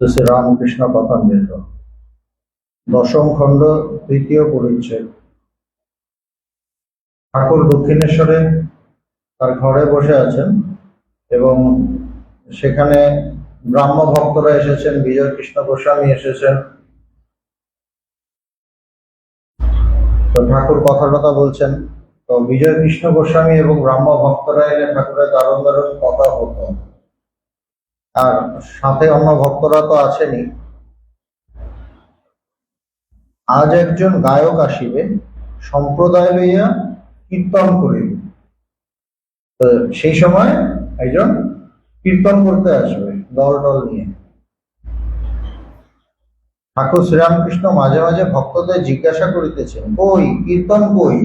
শ্রী রামকৃষ্ণ কথামৃত দশম খণ্ড তৃতীয় পরিচ্ছেদ। ঠাকুর দক্ষিণেশ্বরে তার ঘরে বসে আছেন এবং সেখানে ব্রাহ্ম ভক্তরা এসেছেন, বিজয় কৃষ্ণ গোস্বামী এসেছেন। তো ঠাকুর কথা বলছেন। তো বিজয় কৃষ্ণ গোস্বামী এবং ব্রাহ্ম ভক্তরা এলে ঠাকুরের দারুণ দারুণ কথা হতো, আর সাথে অন্য ভক্তরা তো আছেনই। আজ একজন গায়ক আসিবে, সম্প্রদায় লইয়া কীর্তন করিবে। তো সেই সময় একজন কীর্তন করতে আসবে দল নিয়ে। ঠাকুর শ্রীরামকৃষ্ণ মাঝে মাঝে ভক্তদের জিজ্ঞাসা করিতেছেন, কই কীর্তন কই?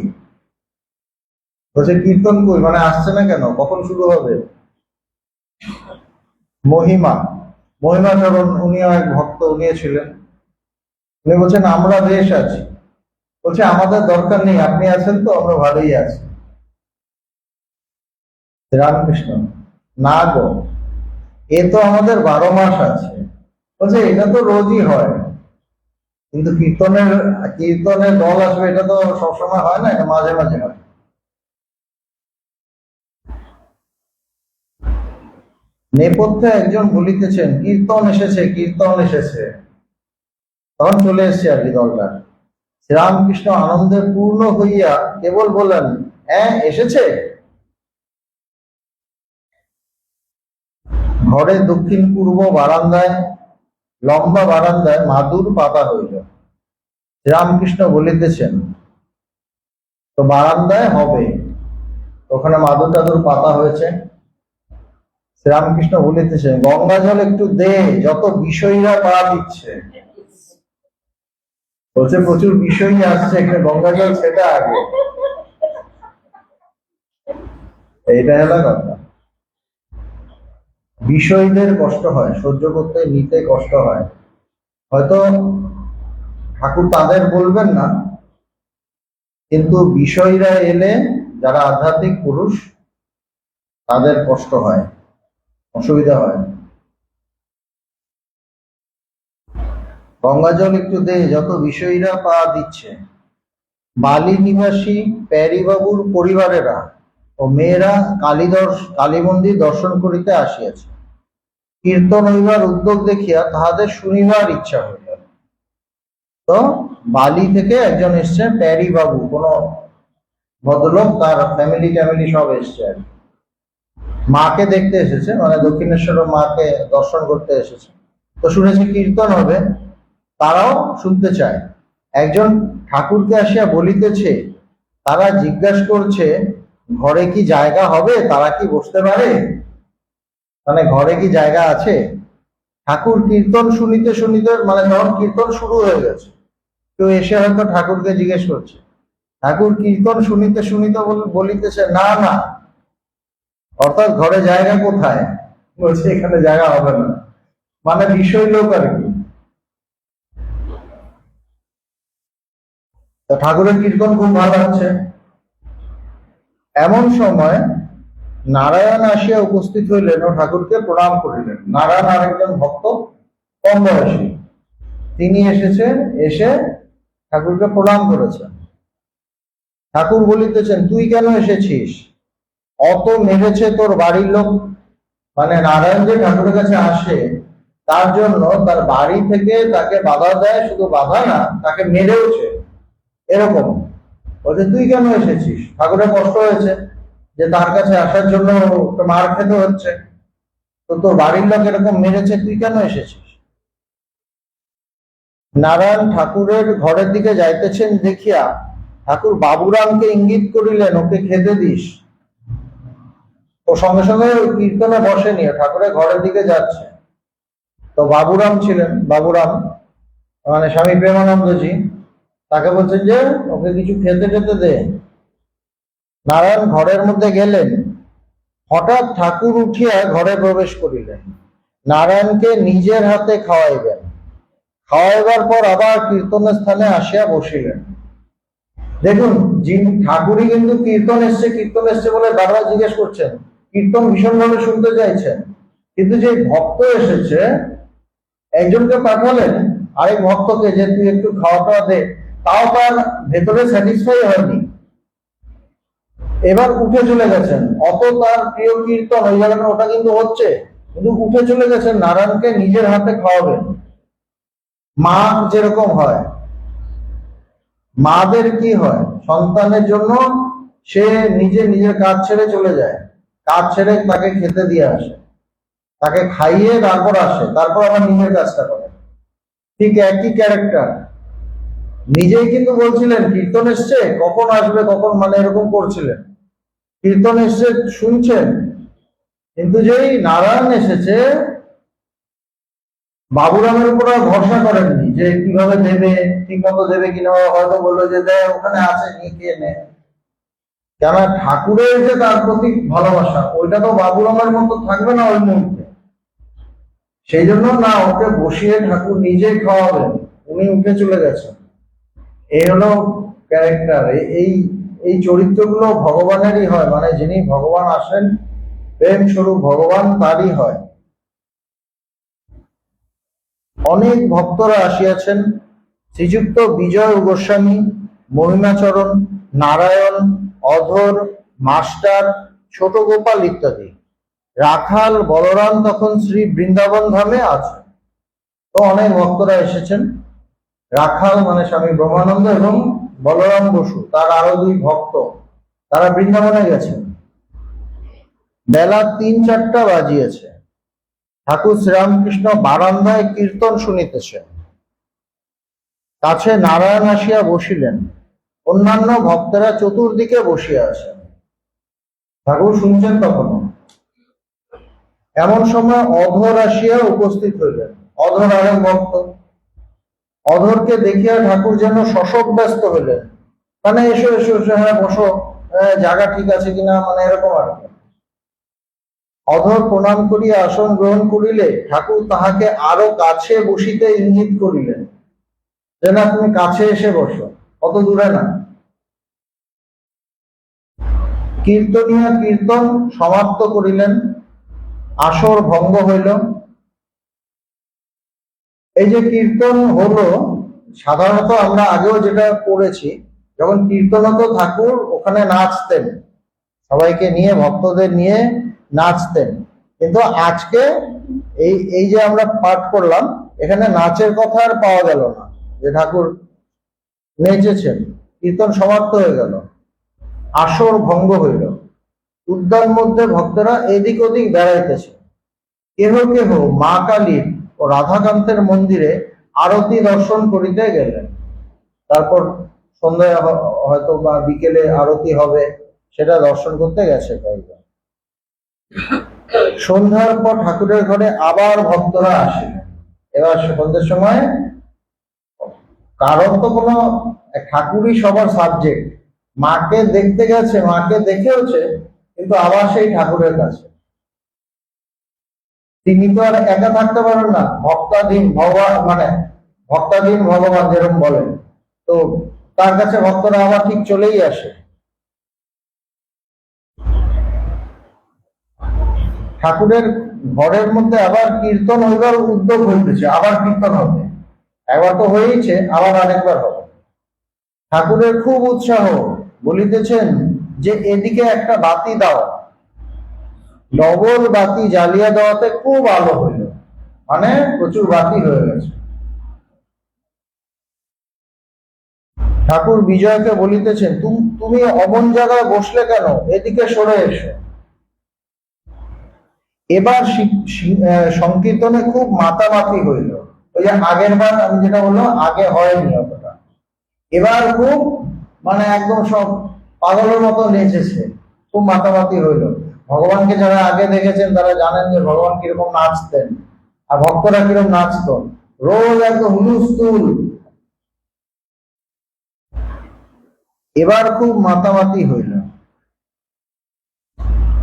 বলছে কীর্তন কই মানে আসছে না কেন, কখন শুরু হবে? মহিমাচরণ উনিও এক ভক্ত, উনিও ছিলেন। উনি বলছেন আমরা বেশ আছি। বলছে আমাদের দরকার নেই, আপনি আছেন তো আমরা ভালোই আছি। রামকৃষ্ণ, না গো, এ তো আমাদের 12 মাস আছে। বলছে এটা তো রোজই হয়, কিন্তু কীর্তনের দল আসবে এটা তো সবসময় হয় না, এটা মাঝে মাঝে হয়। নেপথ্যে একজন বলিতেছেন কীর্তন এসেছে, কীর্তন এসেছে। তখন চলে এসছে আর কি দলটা। শ্রীরামকৃষ্ণ আনন্দে পূর্ণ হইয়া কেবল বললেন, হ্যাঁ এসেছে। ঘরে দক্ষিণ পূর্ব বারান্দায়, লম্বা বারান্দায় মাদুর পাতা হইল। শ্রীরামকৃষ্ণ বলিতেছেন তো বারান্দায় হবে, ওখানে মাদুর টাদুর পাতা হয়েছে। শ্রীরামকৃষ্ণ বলিতেছেন গঙ্গা জল একটু দে, যত বিষয়ীরা পা দিচ্ছে। বলছে প্রচুর বিষয়ী আসছে, একটা গঙ্গা জল সেটা আগে। এইটা হলো কথা। বিষয়ীদের কষ্ট হয়, সহ্য করতে নিতে কষ্ট হয়। হয়তো ঠাকুর তাদের বলবেন না, কিন্তু বিষয়ীরা এলে যারা আধ্যাত্মিক পুরুষ তাদের কষ্ট হয়, অসুবিধা হয়। গঙ্গা জল একটু দে, যত বিষয়ীরা পা দিচ্ছে। বালি নিবাসী প্যারীবাবুর পরিবারেরা ও মেয়েরা কালী মন্দির দর্শন করিতে আসিয়াছে। কীর্তন হইবার উদ্যোগ দেখিয়া তাহাদের শুনিবার ইচ্ছা হইল। তো বালি থেকে একজন এসছে, প্যারীবাবু, কোন ভদ্রলোক, তার ফ্যামিলি সব এসছে আর কি। মাকে দেখতে এসেছে, মানে দক্ষিণেশ্বরের মাকে দর্শন করতে এসেছে। তো শুনেছে কীর্তন হবে, তারাও শুনতে চায়। একজন ঠাকুরকে আসিয়া বলিতেছে, তারা জিজ্ঞাসা করছে ঘরে কি জায়গা হবে, তারা কি বসতে পারে, মানে ঘরে কি জায়গা আছে। ঠাকুর কীর্তন শুনিতে মানে যখন কীর্তন শুরু হয়ে গেছে, কেউ এসে হয়তো ঠাকুরকে জিজ্ঞেস করছে। ঠাকুর কীর্তন শুনিতে বলিতেছে না না, অর্থাৎ ঘরে জায়গা কোথায়, বলছে এখানে জায়গা হবে না, মানে বিষয় লোক আর কি। ঠাকুরের কীর্তন খুব ভালো হচ্ছে। এমন সময় নারায়ণ আসিয়া উপস্থিত হইলেন ও ঠাকুরকে প্রণাম করিলেন। নারায়ণ আরেকজন ভক্ত, কম বয়সী, তিনি এসেছেন, এসে ঠাকুরকে প্রণাম করেছেন। ঠাকুর বলিতেছেন তুই কেন এসেছিস, অত মেরেছে তোর বাড়ির লোক। মানে নারায়ণ যে ঠাকুরের কাছে আসে তার জন্য তার বাড়ি থেকে তাকে বাধা দেয়, শুধু বাধা না, তাকে মেরেওছে, এরকম। বলছে তুই কেন এসেছিস, ঠাকুরের কষ্ট হয়েছে যে তার কাছে আসার জন্য মার খেতে হচ্ছে, তো তোর বাড়ির লোক এরকম মেরেছে, তুই কেন এসেছিস। নারায়ণ ঠাকুরের ঘরের দিকে যাইতেছেন দেখিয়া ঠাকুর বাবুরামকে ইঙ্গিত করিলেন, ওকে খেতে দিস। ও সঙ্গে সঙ্গে কীর্তনে বসেনি, ঠাকুরের ঘরের দিকে যাচ্ছে। তো বাবুরাম ছিলেন, মানে স্বামী প্রেমানন্দজি, তাকে বলছেন যে ওকে কিছু খেতে দে। নারায়ণ ঘরের মধ্যে গেলেন, হঠাৎ ঠাকুর উঠিয়া ঘরে প্রবেশ করিলেন। নারায়ণকে নিজের হাতে খাওয়াইবেন, খাওয়াইবার পর আবার কীর্তনের স্থানে আসিয়া বসিলেন। দেখুন, যিনি ঠাকুরই কিন্তু কীর্তন এসছে বলে বারবার জিজ্ঞেস করছেন, কীর্তন ভীষণভাবে শুনতে চাইছেন, কিন্তু যে ভক্ত এসেছে একজনকে পাঠালেন আরেক ভক্তকে যে তুই একটু খাওয়া টাওয়া দে, তাও তার ভেতরে স্যাটিসফাই হয়নি। এবার উঠে চলে গেছেন, অত তার প্রিয় কীর্তন ওই জায়গাটা ওটা কিন্তু হচ্ছে, কিন্তু উঠে চলে গেছেন নারায়ণকে নিজের হাতে খাওয়াবেন। মা যেরকম হয়, মাদের কি হয়, সন্তানের জন্য সে নিজের কাজ ছেড়ে চলে যায়, কাজ ছেড়ে তাকে খেতে দিয়ে আসে, তাকে খাইয়ে তারপর আসে, তারপর আবার নিজের কাজটা করে। ঠিক একই ক্যারেক্টার। নিজেই কিন্তু বলছিলেন কীর্তন এসছে, কখন আসবে কখন, মানে এরকম করছিলেন। কীর্তন এসছে শুনছেন, কিন্তু যেই নারায়ণ এসেছে, বাবুরামের উপর আর ভরসা করেননি যে কিভাবে দেবে, ঠিক মতো দেবে কিনা, হয়তো বললো যে দেয় ওখানে আছে নিয়ে খেয়ে নে। কেন, ঠাকুরের যে তার প্রতি ভালোবাসা ওইটা তো বাবুরামের মতো থাকবে না ওই মুহূর্তে। সেই জন্য না, ওকে বসিয়ে ঠাকুর নিজেই খাওয়াবেন, উনি উঠে চলে গেছেন। এই হলো ক্যারেক্টার। এই এই চরিত্রগুলো ভগবানেরই হয়, মানে যিনি ভগবান আসেন, প্রেম স্বরূপ ভগবান তারই হয়। অনেক ভক্তরা আসিয়াছেন, শ্রীযুক্ত বিজয় গোস্বামী, মহিমাচরণ, নারায়ণ, অধর, মাস্টার, ছোট গোপাল ইত্যাদি। রাখাল বলরাম তখন শ্রী বৃন্দাবন ধামে আছে। তো অনেক ভক্তরা এসেছেন। রাখাল মানে স্বামী ব্রহ্মানন্দ এবং বলরাম বসু তার আরো দুই ভক্ত, তারা বৃন্দাবনে গেছেন। বেলা ৩-৪টা বাজিয়েছে। ঠাকুর শ্রীরামকৃষ্ণ বারান্দায় কীর্তন শুনিতেছেন। কাছে নারায়ণ আসিয়া বসিলেন, অন্যান্য ভক্তেরা চতুর্দিকে বসিয়া আছেন। ঠাকুর শুনছেন তখনও। এমন সময় অধর আসিয়া উপস্থিত হইলেন। অধর আরেক ভক্ত। অধরকে দেখিয়া ঠাকুর যেন শশক ব্যস্ত হইলেন, মানে এসো এসো এসো, হ্যাঁ বসো, জায়গা ঠিক আছে কিনা, মানে এরকম আর কি। অধর প্রণাম করিয়া আসন গ্রহণ করিলে ঠাকুর তাহাকে আরো কাছে বসিতে ইঙ্গিত করিলেন, যে না তুমি কাছে এসে বসো, অত দূরে না। কীর্তনিয়া কীর্তন সমাপ্ত করিলেন, আসর ভঙ্গ হইল। এই যে কীর্তন হলো, সাধারণত আমরা আগেও যেটা পড়েছি, যখন কীর্তন হতো ঠাকুর ওখানে নাচতেন, সবাইকে নিয়ে ভক্তদের নিয়ে নাচতেন। কিন্তু আজকে এই এই যে আমরা পাঠ করলাম, এখানে নাচের কথা আর পাওয়া গেল না, যে ঠাকুর নেচেছেন। কীর্তন সমাপ্ত হয়ে গেল, আসর ভঙ্গ হইল। উদ্যান মধ্যে ভক্তরা এদিক ওদিক বেড়াইতেছে। কেহ কেহ মা কালীর ও রাধাকান্তের মন্দিরে আরতি দর্শন করিতে গেলেন। তারপর সন্ধ্যায় হয়তো বা বিকেলে আরতি হবে, সেটা দর্শন করতে গেছে কয়েকজন। সন্ধ্যার পর ঠাকুরের ঘরে আবার ভক্তরা আসিলেন। এবার সন্ধ্যের সময়, কারণ তো কোনো, ঠাকুরই সবার সাবজেক্ট। মাকে দেখতে গেছে, মাকে দেখেওছে, কিন্তু আবার সেই ঠাকুরের কাছে। তিনি তো আর একা থাকতে পারেন না, ভক্তাধীন ভগবান, মানে ভক্তাধীন ভগবান যেরকম বলেন, তো তার কাছে ভক্তরা আবার ঠিক চলেই আসে। ঠাকুরের ঘরের মধ্যে আবার কীর্তন হইবার উদ্যোগ হইতেছে, আবার কীর্তন হবে। একবার তো হয়েছে, আবার আরেকবার হবে। ঠাকুরের খুব উৎসাহ, বলিতেছেন যে এদিকে একটা বাতি দাও। ডবল বাতি জ্বালিয়ে দেওয়াতে খুব আলো হইল, মানে প্রচুর বাতি হয়ে গেছে। ঠাকুর বিজয়কে বলিতেছেন, তুমি অমন জায়গায় বসলে কেন, এদিকে সরে এসো। এবার সংকীর্তনে খুব মাতামাতি হইল। ওই যে আগের বার আমি যেটা বললাম, আগে হয়নি অতটা, এবার খুব, মানে একদম সব পাগলের মতো নেচেছে, খুব মাতামাতি হইল। ভগবানকে যারা আগে দেখেছেন তারা জানেন যে ভগবান কিরকম নাচতেন, আর ভক্তরা কিরকম নাচত, রোজ একদম হুলুস্থুল। এবার খুব মাতামাতি হইল।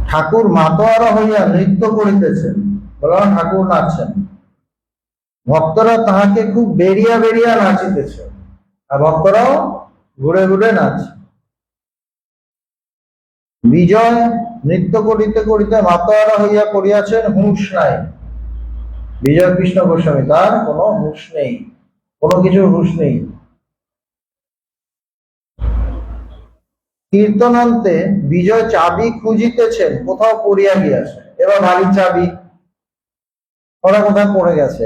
ঠাকুর মাতোয়ারা হইয়া নৃত্য করিতেছেন, বললাম ঠাকুর নাচছেন। ভক্তরা তাহাকে খুব বেরিয়া বেরিয়া নাচিতেছে, আর ভক্তরাও ঘুরে ঘুরে নাচছে। বিজয় নৃত্য করিতে করিতে মাতোয়ারা হইয়া পড়িয়াছেন, হুঁশ নাই। বিজয় কৃষ্ণ গোস্বামী, তার কোনো হুঁশ নেই, কোনো কিছুর হুঁশ নেই। কীর্তনান্তে বিজয় চাবি খুঁজিতেছেন, কোথাও পড়িয়া গিয়াছে। এবার বাড়ির চাবি ওরা কোথায় পড়ে গেছে,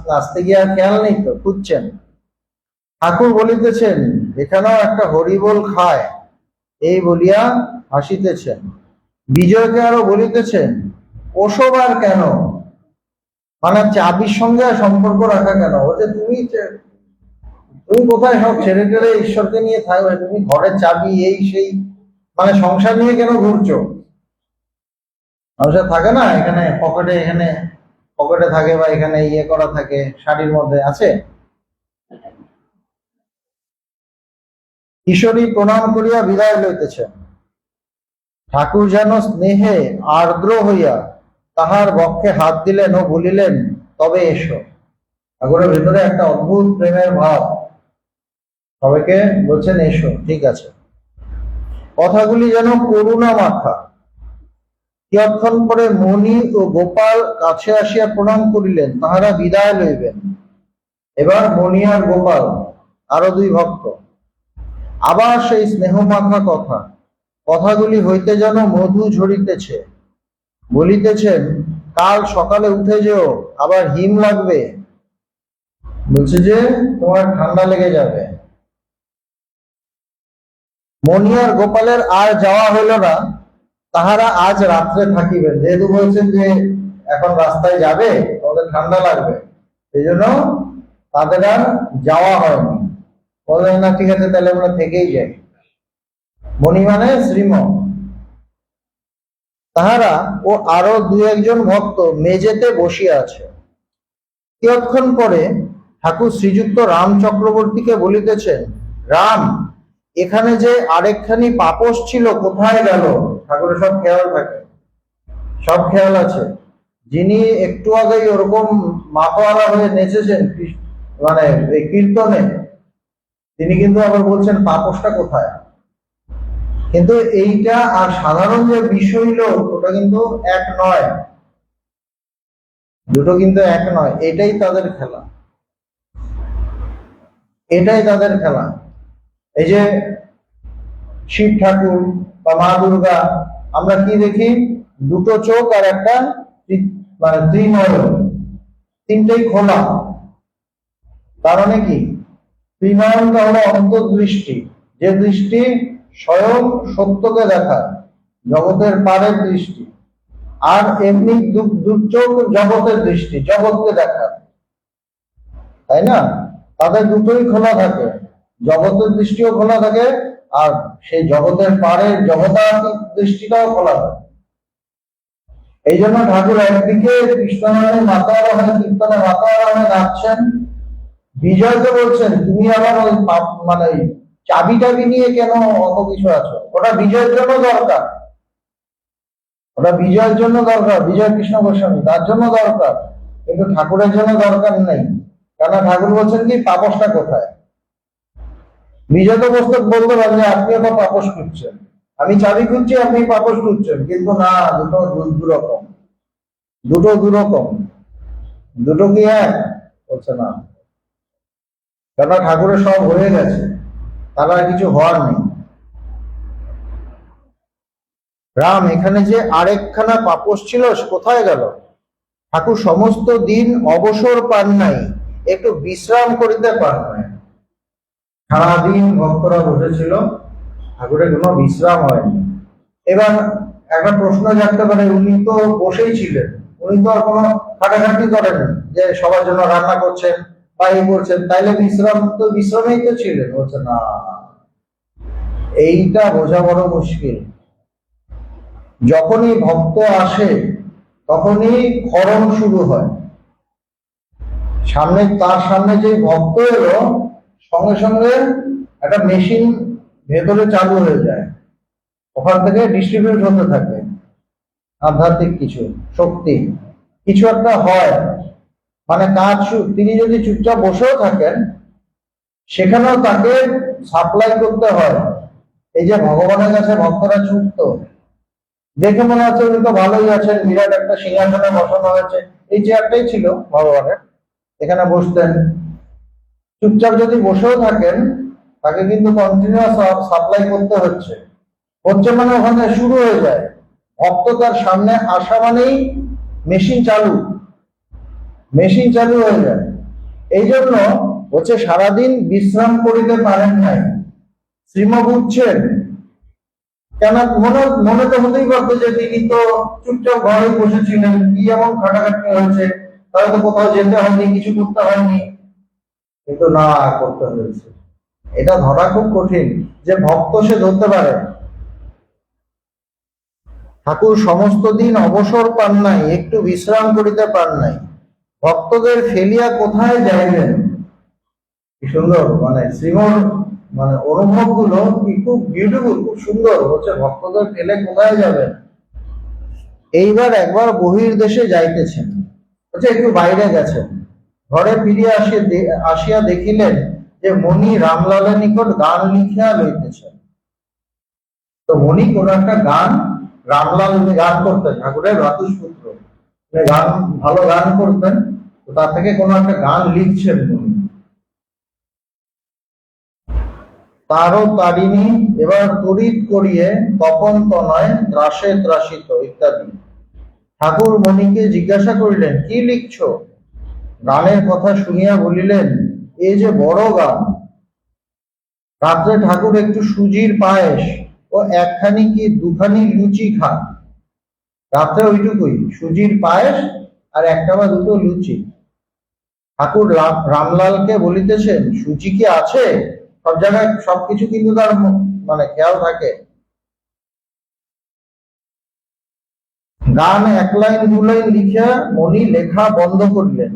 নাচতে গিয়ে আর খেয়াল নেই তো, খুঁজছেন। ঠাকুর বলিতেছেন, এখানেও একটা হরিবোল খায়, এই বলিয়া হাসিতেছেন। বিজয়কে আরো বলিতেছেন, ওসব আর কেন, মানে চাবির সঙ্গে সম্পর্ক রাখা কেন? বলছে তুমি তুমি কোথায় সব ছেড়ে টেড়ে ঈশ্বরকে নিয়ে থাকবে, তুমি ঘরের চাবি এই সেই, মানে সংসার নিয়ে কেন ঘুরছো? মানুষের থাকে না এখানে পকেটে, এখানে পকেটে থাকে, বা এখানে ইয়ে করা থাকে, শাড়ির মধ্যে আছে। ঈশ্বরী প্রণাম করিয়া বিদায় লইতেছেন। ঠাকুর যেন স্নেহে আর্দ্র হইয়া তাহার বক্ষে হাত দিলেন ও বলিলেন, তবে এসো। ঠাকুরের ভেতরে একটা অদ্ভুত প্রেমের ভাব, সবাইকে বলছেন এসো, ঠিক আছে। কথাগুলি যেন করুণা মাখা। কিয়ৎক্ষণ পরে মণি ও গোপাল কাছে আসিয়া প্রণাম করিলেন, তাহারা বিদায় লইবেন। এবার মণি আর গোপাল, আরো দুই ভক্ত, আবার সেই স্নেহ মাখা কথা, কথাগুলি হইতে যেন মধু ঝরিতেছে। বলিতেছেন, কাল সকালে উঠে যেও, আবার হিম লাগবে। বলছে যে তোমার ঠান্ডা লেগে যাবে। মণি আর গোপালের আর যাওয়া হইল না, তাহারা আজ রাত্রে থাকিবেন। যেহেতু বলছেন যে এখন রাস্তায় যাবে, তোমাদের ঠান্ডা লাগবে, সেই জন্য তাদের আর যাওয়া হয়নি। বললেন না, ঠিক আছে তাহলে আমরা থেকেই যাই। মণি মানে শ্রীম। তাহারা ও আরো দু একজন ভক্ত মেজেতে বসিয়া আছে। কিয়ৎক্ষণ পরে ঠাকুর শ্রীযুক্ত রাম চক্রবর্তীকে বলিতেছেন, রাম, এখানে যে আরেকখানি পাপস ছিল, কোথায় গেল? ঠাকুরের সব খেয়াল থাকে, সব খেয়াল আছে। যিনি একটু আগেই ওরকম মাতোয়ারা হয়ে নেচেছেন মানে এই কীর্তনে, তিনি কিন্তু আবার বলছেন পাপসটা কোথায়। কিন্তু এইটা আর সাধারণ যে বিষয় লোক, ওটা কিন্তু এক নয়, দুটো কিন্তু এক নয়। এটাই তাদের খেলা, এটাই তাদের খেলা। এই যে শিব ঠাকুর বা মা দুর্গা, আমরা কি দেখি? দুটো চোখ আর একটা মানে ত্রিনয়ন, তিনটেই খোলা। তার মানে কি? ত্রিনয়নটা হলো অন্তর্দৃষ্টি, যে দৃষ্টি স্বয়ং সত্যকে দেখা, জগতের পারের দৃষ্টি। আর এমনি দুচোখ জগতের দৃষ্টি, জগৎকে দেখা, তাই না? তাদের দুটোই খোলা থাকে, জগতের দৃষ্টিও খোলা থাকে, আর সেই জগতের পারের জগতাতীত দৃষ্টিটাও খোলা থাকে। এই জন্য ঠাকুর একদিকে কৃষ্ণনাথের মাতারা হয়ে, কীর্তনে মাতারা হয়ে নাচছেন, বিজয়কে বলছেন তুমি আবার ওই মানে চাবি টাবি নিয়ে কেন অত কিছু আছো? ওটা বিজয়ের জন্য দরকার, ওটা বিজয়ের জন্য দরকার, বিজয় কৃষ্ণ গোস্বামী তার জন্য দরকার, কিন্তু ঠাকুরের জন্য দরকার নেই। কেন? ঠাকুর বলছেন কি, পাপসটা কোথায়? বিজয় তো বলতে পারেন যে আপনি তো পাপস খুঁজছেন, আমি চাবি খুঁজছি, আপনি পাপস খুঁজছেন, কিন্তু না, দুটো দুরকম, দুটো দুরকম, দুটো কি এক? বলছে না, কেন? ঠাকুরের সব হয়ে গেছে, তার আর কিছু হওয়ার নেই। রাম, এখানে যে আরেকখানা পাপস ছিল, কোথায় গেল? ঠাকুর সমস্ত দিন অবসর পান নাই, একটু বিশ্রাম করিতে পান নাই। সারাদিন ভক্তরা বসেছিল, ঠাকুরের কোনো বিশ্রাম হয়নি। এবার একটা প্রশ্ন জাগতে পারে, উনি তো বসেই ছিলেন, উনি তো আর কোনো খাটাখাটি করেন যে সবার জন্য রান্না করছেন বা এই করছেন, তাইলে বিশ্রাম তো বিশ্রামেই তো ছিলেন। বলছে না, এইটা বোঝা বড় মুশকিল। যখনই ভক্ত আসে তখনই ক্ষরণ শুরু হয়। তার সামনে যে ভক্ত এলো, সঙ্গে সঙ্গে একটা মেশিন ভেতরে চালু হয়ে যায়, ওখান থেকে ডিস্ট্রিবিউট হতে থাকে আধ্যাত্মিক কিছু শক্তি, কিছু একটা হয়। মানে কাজ, তিনি যদি চুপচাপ বসেও থাকেন, সেখানেও তাকে সাপ্লাই করতে হয়। এই যে ভগবানের কাছে ভক্তরা ছুটতো, দেখে মনে হচ্ছে উনি তো ভালোই আছেন, বিরাট একটা সিংহাসনে বসানো হয়েছে, এই চেয়ারটাই ছিল ভগবানের, এখানে বসতেন। চুপচাপ যদি বসেও থাকেন, তাকে কিন্তু কন্টিনিউয়াস সাপ্লাই করতে হচ্ছে, মানে ওখানে শুরু হয়ে যায়। ভক্ত তার সামনে আসা মানেই মেশিন চালু হয়ে যায়। এই জন্য হচ্ছে সারাদিন বিশ্রাম করিতে পারেন নাই। শ্রীম বুঝছেন কেন? মনে তো হতেই পারতো যে তিনি তো চুপচাপ ঘরে বসেছিলেন, কি এমন খাটাখাটনি হয়েছে, তাহলে তো কোথাও যেতে হয়নি, কিছু করতে হয়নি, কিন্তু না, করতে হয়েছে। এটা ধরা খুব কঠিন যে ভক্ত সে ধরতে পারে। ঠাকুর সমস্ত দিন অবসর পান নাই, একটু বিশ্রাম করিতে পান নাই। ভক্তদের ফেলিয়া কোথায় যাইবেন? কি সুন্দর, মানে শ্রীমর মানে অনুভব গুলো কি খুব বিউটিফুল, খুব সুন্দর হচ্ছে। ভক্তদের ফেলে কোথায় যাবেন? এইবার একবার বহির দেশে যাইতেছেন, হচ্ছে একটু বাইরে গেছেন। ঘরে ফিরিয়া আসিয়া দেখিলেন যে মণি রামলালের নিকট গান লিখিয়া লইতেছেন। তো মণি কোন একটা গান, রামলাল গান করতেন, ঠাকুরের ভ্রাতুষ্পুত্র, গান ভালো গান করতেন, তো তার থেকে কোন একটা গান লিখছেন মণি। তারও তারিণী এবার তড়িৎ করিয়ে তপন তনয় ত্রাসে ত্রাসিত ইত্যাদি। ঠাকুর মণিকে জিজ্ঞাসা করিলেন, কি লিখছ? গানের কথা শুনিয়া বলিলেন, এ যে বড় গান। রাত্রে ঠাকুর একটু সুজির পায়েস ও একখানি কি দুখানি লুচি খান। রাত্রে ওইটুকুই, সুজির পায়েস আর একটা বা দুটো লুচি। ঠাকুর রামলালকে বলিতেছেন, সুজি কি আছে? সব জায়গায় সবকিছু কিন্তু তার মানে খেয়াল থাকে। গান এক লাইন দু লাইন লিখিয়া মণি লেখা বন্ধ করিলেন।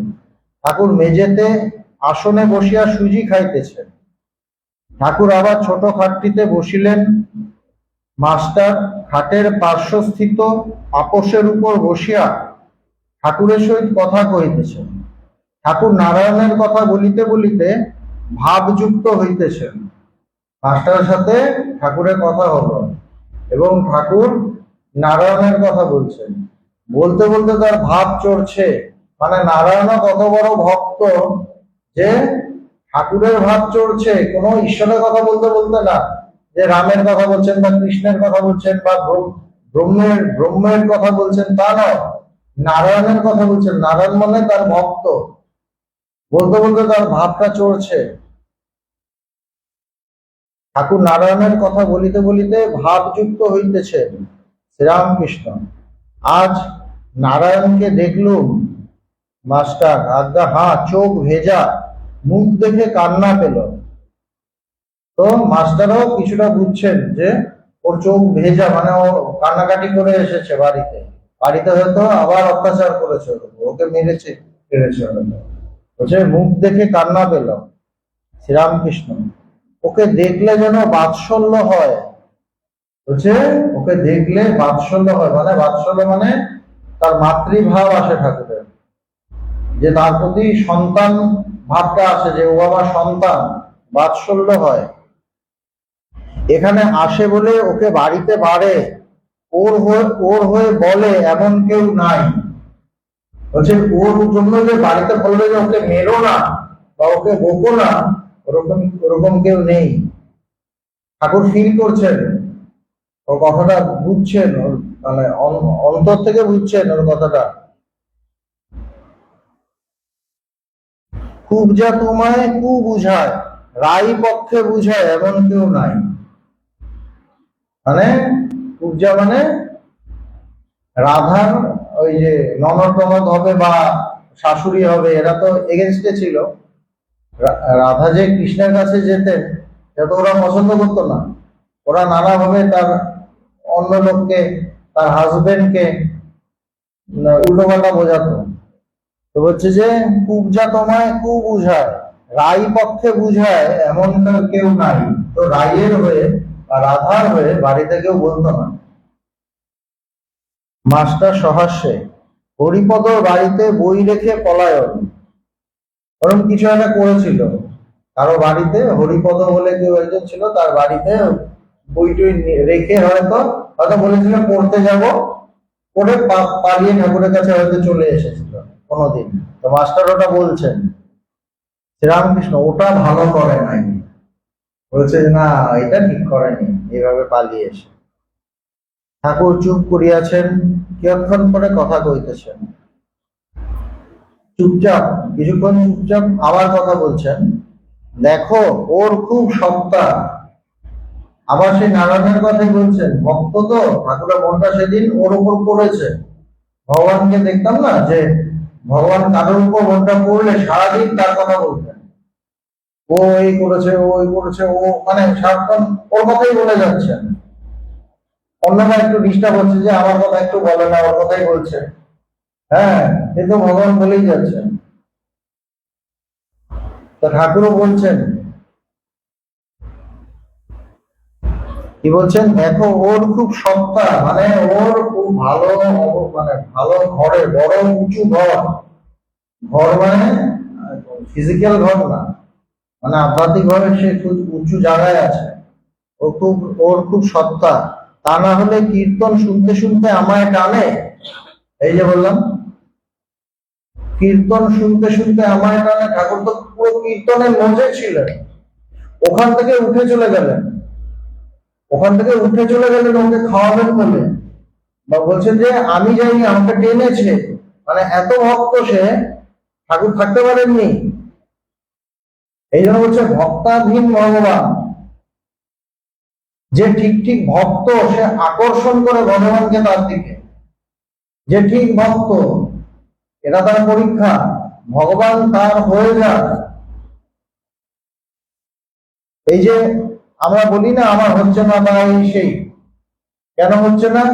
ঠাকুর মেঝেতে আসনে বসিয়া সুজি খাইতেছেন। ঠাকুর আবার ছোট খাটটিতে বসিলেন। মাস্টার খাটের পার্শ্বস্থিত আপোষের উপর বসিয়া ঠাকুরের সহিত কথা কহিতেছেন। ঠাকুর নারায়ণের কথা বলিতে বলিতে ভাবযুক্ত হইতেছেন। মাস্টারের সাথে ঠাকুরের কথা হলো এবং ঠাকুর নারায়ণের কথা বলছেন। বলতে বলতে তার ভাব চড়ছে, মানে নারায়ণ কত বড় ভক্ত যে ঠাকুরের ভাব চড়ছে। কোনো ঈশ্বরের কথা বলতে বলতে না, যে রামের কথা বলছেন বা কৃষ্ণের কথা বলছেন বা ব্রহ্মের কথা বলছেন, তা নয়, নারায়ণের কথা বলছেন। নারায়ণ মানে তার ভক্ত। বলতে বলতে তার ভাবটা চড়ছে। ঠাকুর নারায়ণের কথা বলিতে বলিতে ভাবযুক্ত হইতেছেন। শ্রীরামকৃষ্ণ। আজ নারায়ণকে দেখলুম মাস্টার। আজ্ঞা হ্যাঁ, চোখ ভেজা, মুখ দেখে কান্না পেল। তো মাস্টারও কিছুটা বুঝছেন যে ওর চোখ ভেজা, মানে ও কান্নাকাটি করে এসেছে বাড়িতে। বাড়িতে হয়তো আবার অত্যাচার করেছে, ওকে মেরেছে ফেলেছে, বলছে মুখ দেখে কান্না পেল। শ্রীরামকৃষ্ণ। ওকে দেখলে যেন বাৎসল্য হয়। বলছে ওকে দেখলে বাৎসল্য হয়, মানে বাৎসল্য মানে তার মাতৃভাব আসে ঠাকুরের, যে তার প্রতি সন্তান ভাবটা আসে, যে ও আমার সন্তান, বাৎসল্য হয়। এখানে আসে বলে ওকে বাড়িতে বাড়ে, ওর হয়ে বলে এমন কেউ নাই। বলছে ওর জন্য যে বাড়িতে বলবে যে ওকে মেরো না বা ওকে বকো না, ওরকম কেউ নেই। ঠাকুর ফিল করছেন, ওর কথাটা বুঝছেন, ওর মানে অন্তর থেকে বুঝছেন ওর কথাটা। খুব যা তোমায় কু বুঝায়, রাই পক্ষে বুঝায় এমন কেউ নাই। মানে পূজা মানে রাধার ওই যে ননদ হবে বা শাশুড়ি হবে, এরা তো এগেনস্টে ছিল। রাধা যে কৃষ্ণের কাছে যেতেন সেটা তো ওরা পছন্দ করতো না। ওরা নানাভাবে তার অন্য লোককে, তার হাজবেন্ডকে উল্টোপাল্টা বোঝাতো। তো বলছে যে পূজা তোমায় কু বুঝায়, রাই পক্ষে বুঝায় এমন কেউ নাই। তো রাইয়ের হয়ে বা রাধার হয়ে বাড়িতে কেউ বলতো না। মাস্টার সহাস্যে, হরিপদ বাড়িতে বই রেখে পলায়ন। ওরকম কিছু একটা করেছিল কারো বাড়িতে, হরিপদ বলে কেউ একজন ছিল, তার বাড়িতে বই টই রেখে হয়তো হয়তো বলেছিল পড়তে যাব, পড়ে পালিয়ে ঠাকুরের কাছে হয়তো চলে এসেছিল। কোনোদিন। তো মাস্টার ওটা বলছেন, শ্রীরামকৃষ্ণ ওটা ভালো করে নাই, বলছে যে না এটা ঠিক করেনি এইভাবে পালিয়ে এসে। ঠাকুর চুপ করিয়াছেন, কিয়ৎক্ষণ পরে কথা কইতেছেন, চুপচাপ কিছুক্ষণ চুপচাপ আবার কথা বলছেন। দেখো ওর খুব সত্তা। আবার সেই নারায়ণের কথাই বলছেন, ভক্ত তো ঠাকুরের মনটা সেদিন ওর উপর পড়েছে। ভগবানকে দেখতাম না যে ভগবান কারোর উপর মনটা পড়লে সারাদিন তার কথা বলতেন, ও এই করেছে, ও এই করেছে, ও মানে সারাক্ষণ ওর কথাই বলে যাচ্ছেন। অন্যরা একটু ডিস্টার্ব হচ্ছে যে আমার কথা একটু বলে না, ওর কথাই বলছে। হ্যাঁ, কিন্তু ভগবান বলেই যাচ্ছেন। তো ঠাকুরও বলছেন, কি বলছেন, দেখো ওর খুব সত্তা, মানে ওর খুব ভালো, মানে ভালো ঘরে, বড় উঁচু ঘর, ঘর মানে ফিজিক্যাল ঘর না, মানে আধ্যাত্মিক ভাবে সে খুব উঁচু জায়গায় আছে। ও খুব, ওর খুব সত্তা। তা না হলে কীর্তন শুনতে শুনতে আমায় টানে। এই যে বললাম, কীর্তন শুনতে শুনতে আমায় টানে। ঠাকুর তো পুরো কীর্তনের মধ্যে ছিলেন, ওখান থেকে উঠে চলে গেলেন, ওখান থেকে উঠে চলে গেলেন ওকে খাওয়াবেন বলে, বা বলছেন যে আমি যাইনি, আমাকে টেনেছে। মানে এত ভক্ত সে, ঠাকুর থাকতে পারেননি। এই জন্য বলছে ভক্তাধীন ভগবান। যে ঠিক ঠিক ভক্ত সে আকর্ষণ করে ভগবানকে তার দিকে, যে ঠিক ভক্ত, এটা তার পরীক্ষা, ভগবান তার হয়ে যান। এই যে আমরা বলি না আমার হচ্ছে না বা এই সেই, কেন হচ্ছে না?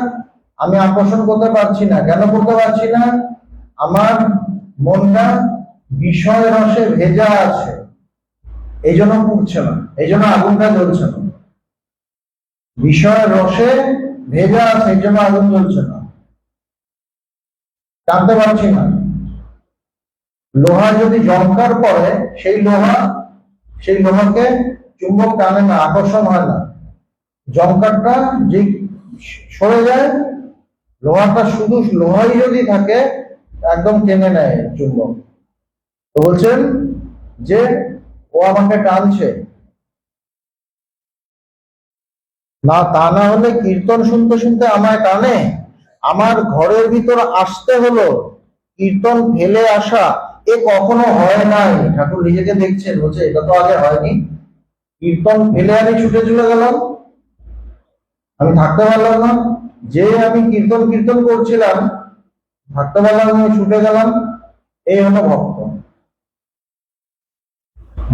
আমি আকর্ষণ করতে পারছি না। কেন করতে পারছি না? আমার মনটা বিষয় রসে ভেজা আছে, এই জন্য পুড়ছে না, এই জন্য আগুনটা জ্বলছে না। বিষয় রসে ভেজা আছে, এই জন্য আগুন জ্বলছে না, টানতে পারছি না। লোহা যদি জংকার পড়ে, সেই লোহাকে চুম্বক টানে না, আকর্ষণ হয় না। জংকারটা যে সরে যায়, লোহাটা শুধু লোহাই যদি থাকে একদম টেনে নেয় চুম্বক। তো বলছেন যে ও আমাকে টানছে না, তা না হলে কীর্তন শুনতে শুনতে আমায় টানে। আমার ঘরের ভিতর আসতে হলো, কীর্তন ফেলে আসা এ কখনো হয় নাই। ঠাকুর নিজেকে দেখছেন, বলছে এটা তো আগে হয়নি। কীর্তন ফেলে আমি ছুটে চলে গেলাম, আমি থাকতে পারলাম না। যে আমি কীর্তন কীর্তন করছিলাম, থাকতে পারলাম না, ছুটে গেলাম। এই হলো ভক্ত।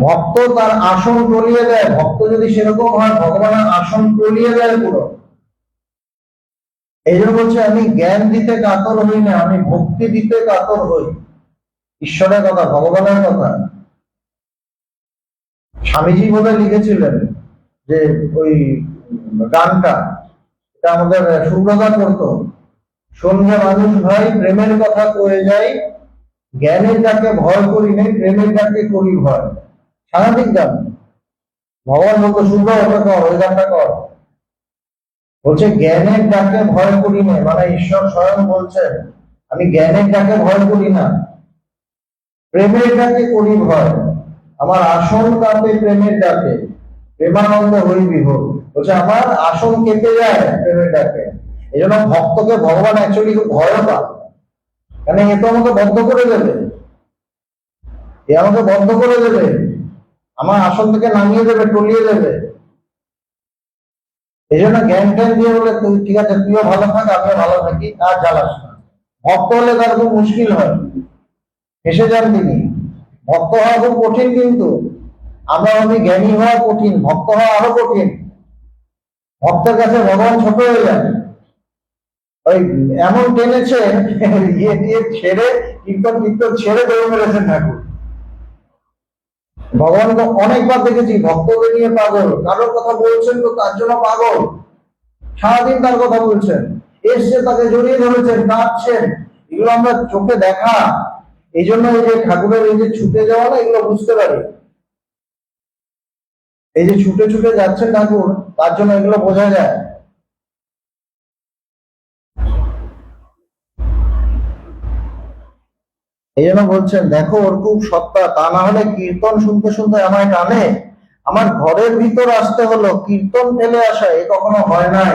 ভক্ত তার আসন টলিয়ে দেয়। ভক্ত যদি সেরকম হয়, ভগবানের আসন টলিয়ে দেয় পুরো। এই জন্য বলছে আমি জ্ঞান দিতে কাতর হই না, আমি ভক্তি দিতে কাতর হই। ঈশ্বরের কথা, ভগবানের কথা। স্বামীজি বোধহয় লিখেছিলেন যে ওই গানটা, এটা আমাদের সুব্রতা করতো, সন্ধ্যা মানুষ ভাই প্রেমের কথা কয়ে যাই, জ্ঞানের ডাকে ভয় করি নেই, প্রেমের ডাকে করি ভয়। সাংঘাতিক গান। ভগবান বলতো সুব্র ওটা কর, ওই গানটা কর। বলছে জ্ঞানের ডাকে ভয় করি না, মানে ঈশ্বর স্বয়ং বলছেন আমি জ্ঞানের ডাকে ভয় করি না, প্রেমের ডাকে করি ভয়। আমার আসন কাঁপে প্রেমের ডাকে, প্রেমানন্দ হই বিভোর। বলছে আমার আসন কেঁপে যায় প্রেমের ডাকে। এই জন্য ভক্তকে ভগবান অ্যাকচুয়ালি খুব ভয় পায়, কেন এ তো আমাকে বদ্ধ করে দেবে, এ আমাকে বদ্ধ করে দেবে, আমার আসন থেকে নামিয়ে দেবে, টলিয়ে দেবে। এই জন্য জ্ঞান ট্যান দিয়ে বলে তুই ঠিক আছে, তুইও ভালো থাক, আমিও ভালো থাকি, আর জ্বালাস না। ভক্ত হলে তার খুব মুশকিল হয়, এসে যান তিনি। ভক্ত হওয়া খুব কঠিন, কিন্তু আমরা ভাবি জ্ঞানী হওয়া কঠিন, ভক্ত হওয়া আরো কঠিন। ভক্তের কাছে ভগবান ছোট হয়ে যায়। ওই এমন টেনেছে, ইয়ে টিয়ে ছেড়ে, কীর্তন কীর্তন ছেড়ে দৌড় মেরেছেন ঠাকুর। ভগবান তো অনেকবার দেখেছি ভক্তদের নিয়ে পাগল, কারোর কথা বলছেন তো তার জন্য পাগল, সারাদিন তার কথা বলছেন, এসছে তাকে জড়িয়ে ধরেছেন, কাঁদছেন। এগুলো আমরা চোখে দেখা। এই জন্য এই যে ঠাকুরের এই যে ছুটে যাওয়া না, এগুলো বুঝতে পারি। এই যে ছুটে ছুটে যাচ্ছেন ঠাকুর, তার জন্য এগুলো বোঝা যায়। এই জন্য বলছেন, দেখো ওর খুব সত্তা, তা না হলে কীর্তন শুনতে শুনতে আমায় টানে, আমার ঘরের ভিতর আসতে হলো, কীর্তন ফেলে আসা এ কখনো হয় নাই,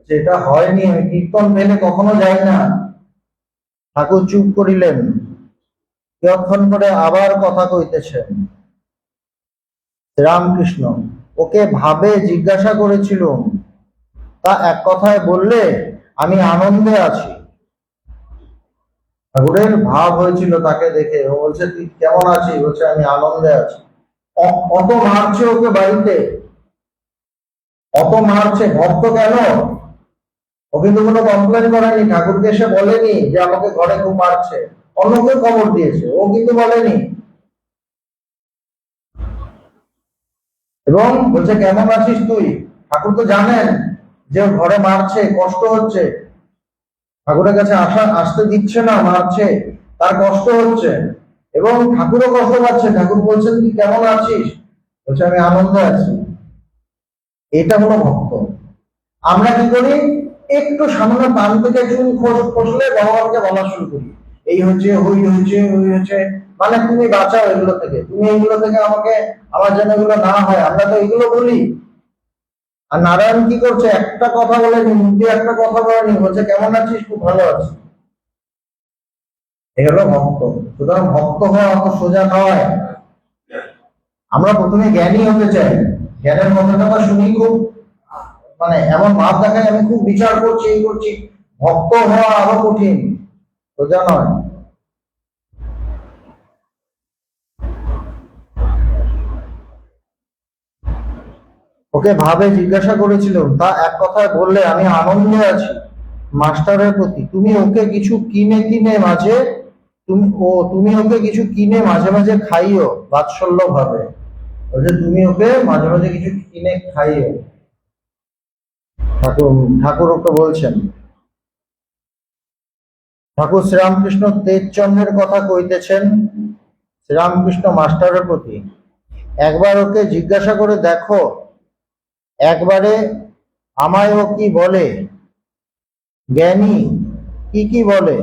যেটা হয়নি, আমি কীর্তন ফেলে কখনো যাই না। ঠাকুর চুপ করিলেন, কিয়ৎক্ষণ পরে আবার কথা কইতেছেন। রামকৃষ্ণ, ওকে ভাবে জিজ্ঞাসা করেছিল, তা এক কথায় বললে, আমি আনন্দে আছি। ঠাকুরের ভাব হয়েছিল তাকে দেখে, ও বলছে তুই কেমন আছিস, বলছে আমি আনন্দে আছি। অত মারছে ওকে বাড়িতে, অত মারছে, ভক্ত কেন? ও কিন্তু কোনো কমপ্লেন করেনি, ঠাকুরকে এসে বলেনি যে আমাকে ঘরে খুব মারছে, অন্যকে খবর দিয়েছে, ও কিন্তু বলেনি। এবং বলছে কেমন আছিস তুই, ঠাকুর তো জানেন যে ওর ঘরে মারছে, কষ্ট হচ্ছে, ঠাকুরের কাছে আসতে দিচ্ছে না, মারছে, তার কষ্ট হচ্ছে, এবং ঠাকুরও কষ্ট পাচ্ছে। ঠাকুর বলছেন তুই কেমন আছিস, বলছে আমি আনন্দে আছি। এটা হলো ভক্ত। আমরা কি করি, একটু সামান্য টান থেকে চুল খসলে ভগবানকে বলা শুরু করি, এই হচ্ছে, ওই হচ্ছে, ওই হচ্ছে, মানে তুমি বাঁচাও এগুলো থেকে, তুমি এগুলো থেকে আমাকে, আমার যেন এগুলো না হয়, আমরা তো এগুলো বলি। আর নারায়ণ কি করছে, একটা কথা বলেনি, মুখ দিয়ে একটা কথা বলেনি, বলছে কেমন আছিস, খুব ভালো আছি। এই হলো ভক্ত। সুতরাং ভক্ত হওয়া অত সোজা নয়। আমরা প্রথমে জ্ঞানী হতে চাই, জ্ঞানের কথাটা শুনি খুব, মানে এমন ভাব দেখায় আমি খুব বিচার করছি, এই করছি। ভক্ত হওয়া আরো কঠিন, সোজা নয়। ওকে ভাবে জিজ্ঞাসা করেছিল, তা এক কথায় বললে, আমি আনন্দে আছি। মাস্টারের প্রতি, তুমি ওকে কিছু কিনে কিনে মাঝে, তুমি ওকে কিছু কিনে মাঝে মাঝে খাইও, বাৎসল্য ভাবে, বলছে তুমি ওকে মাঝে মাঝে কিছু কিনে খাইও। ঠাকুর ঠাকুর ওকে বলছেন। ঠাকুর শ্রীরামকৃষ্ণ তেজচন্দ্রের কথা কইতেছেন শ্রীরামকৃষ্ণ মাস্টারের প্রতি, একবার ওকে জিজ্ঞাসা করে দেখো, একবারে আমায় ও কি বলে, জ্ঞানী কি কি বলে।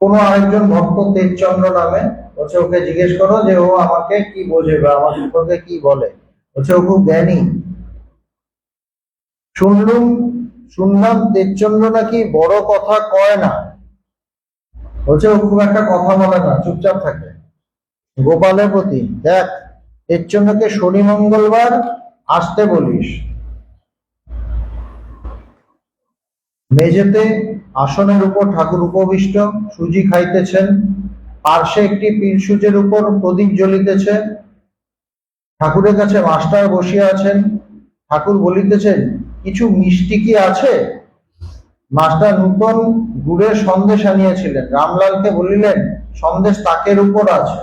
কোন আরেকজন ভক্ত তেজচন্দ্র নামে, বলছে ওকে জিজ্ঞেস করো যে ও আমাকে কি বোঝে বা আমার সম্পর্কে কি বলে, বলছে ও খুব জ্ঞানী। শুনলাম তেজচন্দ্র নাকি বড় কথা কয় না, বলছে ও খুব একটা কথা বলে না, চুপচাপ থাকে। গোপালের প্রতি, দেখ তেজচন্দ্রকে শনি মঙ্গলবার আসতে বলিস। মেঝেতে আসনের উপর ঠাকুর উপবিষ্ট, সুজি খাইতেছেন, পার্শ্বে একটি পীরসুজের উপর প্রদীপ জ্বলিতেছে, ঠাকুরের কাছে মাস্টার বসিয়া আছেন। ঠাকুর বলিতেছেন, কিছু মিষ্টি কি আছে? মাস্টার নূতন গুড়ের সন্দেশ আনিয়াছিলেন, রামলালকে বলিলেন, সন্দেশ তাকের উপর আছে,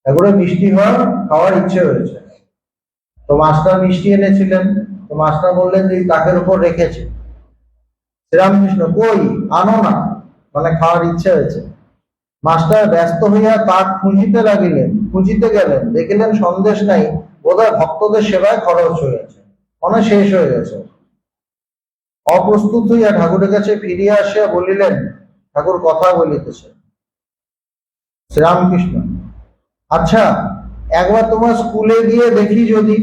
এগুলো মিষ্টি খাওয়ার ইচ্ছে হয়েছে। তো মাস্টার মিষ্টি এনেছিলেন, তো মাস্টার বললেন যে তাকের উপর রেখেছে। শ্রীরামকৃষ্ণ, কই আনো না, মানে খাওয়ার ইচ্ছে হয়েছে। মাস্টার ব্যস্ত হইয়া তাক খুঁজিতে গেলেন, দেখিলেন সন্দেশ নাই, বোধহয় ভক্তদের সেবায় খরচ হয়েছে, মানে শেষ হয়ে গেছে। অপ্রস্তুত হইয়া ঠাকুরের কাছে ফিরিয়া আসিয়া বলিলেন, ঠাকুর কথা বলিতেছে। শ্রীরামকৃষ্ণ, আচ্ছা একবার তোমার স্কুলে গিয়ে দেখি যদি।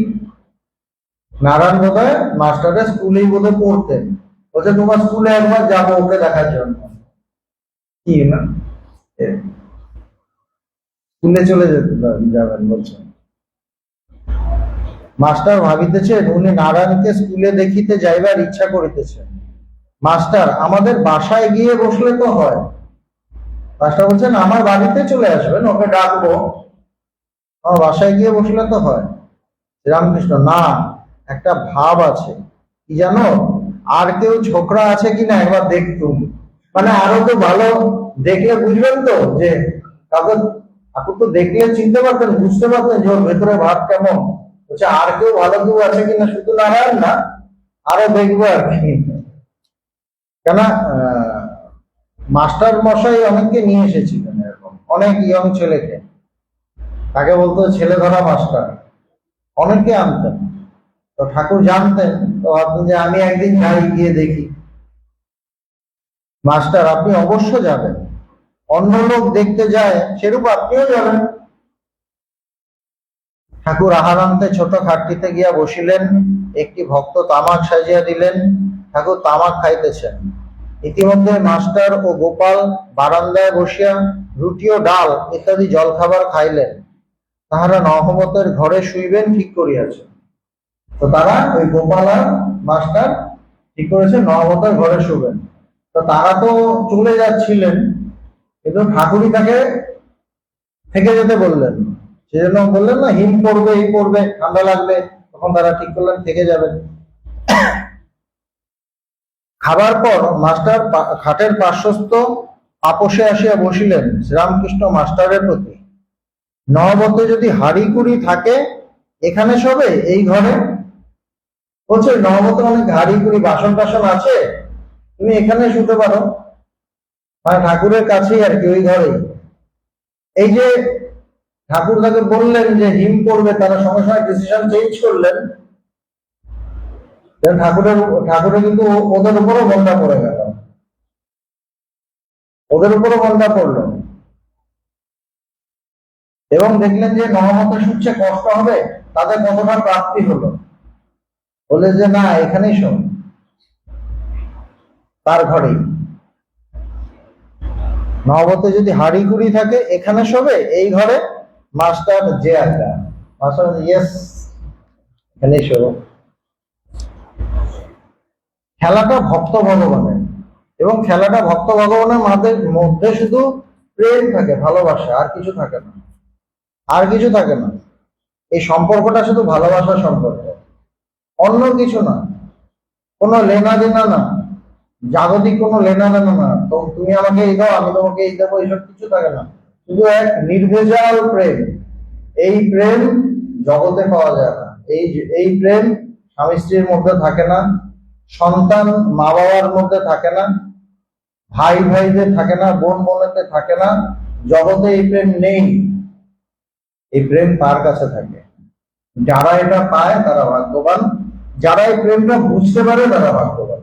নারায়ণ বোধহয় মাস্টারের স্কুলেই বোধহয় পড়তেন, বলছে তোমার স্কুলে একবার যাবো ওকে দেখার জন্য। কি না, স্কুলে চলে যাবেন বলছেন। মাস্টার ভাবিতেছেন উনি নারায়ণকে স্কুলে দেখিতে যাইবার ইচ্ছা করিতেছেন। মাস্টার, আমাদের বাসায় গিয়ে বসলে তো হয়। মাস্টার বলছেন, আমার বাড়িতে চলে আসবেন, ওকে ডাকবো, আমার বাসায় গিয়ে বসলে তো হয়। রামকৃষ্ণ, না, একটা ভাব আছে, কি জানো, আর কেউ ছোকরা আছে কিনা একবার দেখতুম, মানে আরো তো ভালো দেখলে বুঝবেন তো, যে কাউকে ঠাকুর তো দেখলে চিনতে পারতেন, বুঝতে পারতেন যে ওর ভেতরে ভাব কেমন। বলছে আর কেউ ভালো কেউ আছে কিনা, শুধু নারায়ণ না, আরো দেখবো আর কি। কেন মাস্টার মশাই অনেককে নিয়ে এসেছিলেন, এরকম অনেক ইয়ং ছেলেকে, তাকে বলতো ছেলে ধরা মাস্টার, অনেকে আনতেন। তো ঠাকুর জানতেন, তো ভাবতেন যে আমি একদিন যাই, গিয়ে দেখি। মাস্টার, আপনি অবশ্য যাবেন, অন্য লোক দেখতে যায় সেরূপ আপনিও যাবেন। ঠাকুর আহার আনতে ছোট খাটটিতে গিয়া বসিলেন। একটি ভক্ত তামাক সাজিয়া দিলেন। ঠাকুর তামাক খাইতেছেন। ইতিমধ্যে মাস্টার ও গোপাল বারান্দায় বসিয়া রুটি ও ডাল ইত্যাদি জলখাবার খাইলেন। তাহারা নহবতের ঘরে শুইবেন ঠিক করিয়াছে। তো তারা ওই গোপাল আর মাস্টার ঠিক করেছে নহবতের ঘরে শুবেন। তো তারা তো চলে যাচ্ছিলেন, কিন্তু ঠাকুরই তাকে থেকে যেতে বললেন। সেজন্য বললেন না, হিম পড়বে, এই পড়বে, ঠান্ডা লাগবে, তখন তারা ঠিক করলেন থেকে যাবেন। খাবার পর মাস্টার খাটের পার্শ্বস্থ আপোষে আসিয়া বসিলেন শ্রীরামকৃষ্ণ মাস্টারের প্রতি। নহবতে যদি হাড়ি কুড়ি থাকে এখানে সবে এই ঘরে? বলছে নহবতে অনেক হাড়ি কুড়ি বাসন টাসন আছে, তুমি এখানে শুতে পারো, মানে ঠাকুরের কাছেই আর কি, ওই ঘরেই। এই যে ঠাকুর তাকে বললেন যে হিম পড়বে, তারা সঙ্গে সঙ্গে ডিসিশন চেঞ্জ করলেন। ঠাকুরের কিন্তু ওদের উপরও বন্ধা পড়ে গেল, ওদের উপরও বন্ধা পড়লো, এবং দেখলেন যে নহবতে শুচ্ছে কষ্ট হবে, তাদের কতটা প্রাপ্তি হলো। বলে যে না, এখানেই শোন, তার ঘরেই। নহবতে যদি হাড়ি কুড়ি থাকে এখানে শোবে এই ঘরে। মাস্টার যে আজ্ঞা, মাস্টার ইয়েস, এখানেই শোবে। খেলাটা ভক্ত ভগবানের, এবং খেলাটা ভক্ত ভগবানের মধ্যে শুধু প্রেম থাকে, ভালোবাসা, আর কিছু থাকে না, আর কিছু থাকে না। এই সম্পর্কটা শুধু ভালোবাসার সম্পর্ক, অন্য কিছু না, কোনো লেনা দেনা না, জাগতিক কোনো লেনা দেনা না। তো তুমি আমাকে এই দাও, আমি তোমাকে এই দেবো, এইসব কিছু থাকে না। শুধু এক নির্ভেজাল প্রেম। এই প্রেম জগতে পাওয়া যায় না। এই প্রেম স্বামী স্ত্রীর মধ্যে থাকে না, সন্তান মা বাবার মধ্যে থাকে না, ভাই ভাইদের থাকে না, বোন বোনেতে থাকে না। জগতে এই প্রেম নেই। এই প্রেম তার কাছে থাকে। যারা এটা পায় তারা ভাগ্যবান, যারা এই প্রেমটা বুঝতে পারে তারা ভাগ্যবান।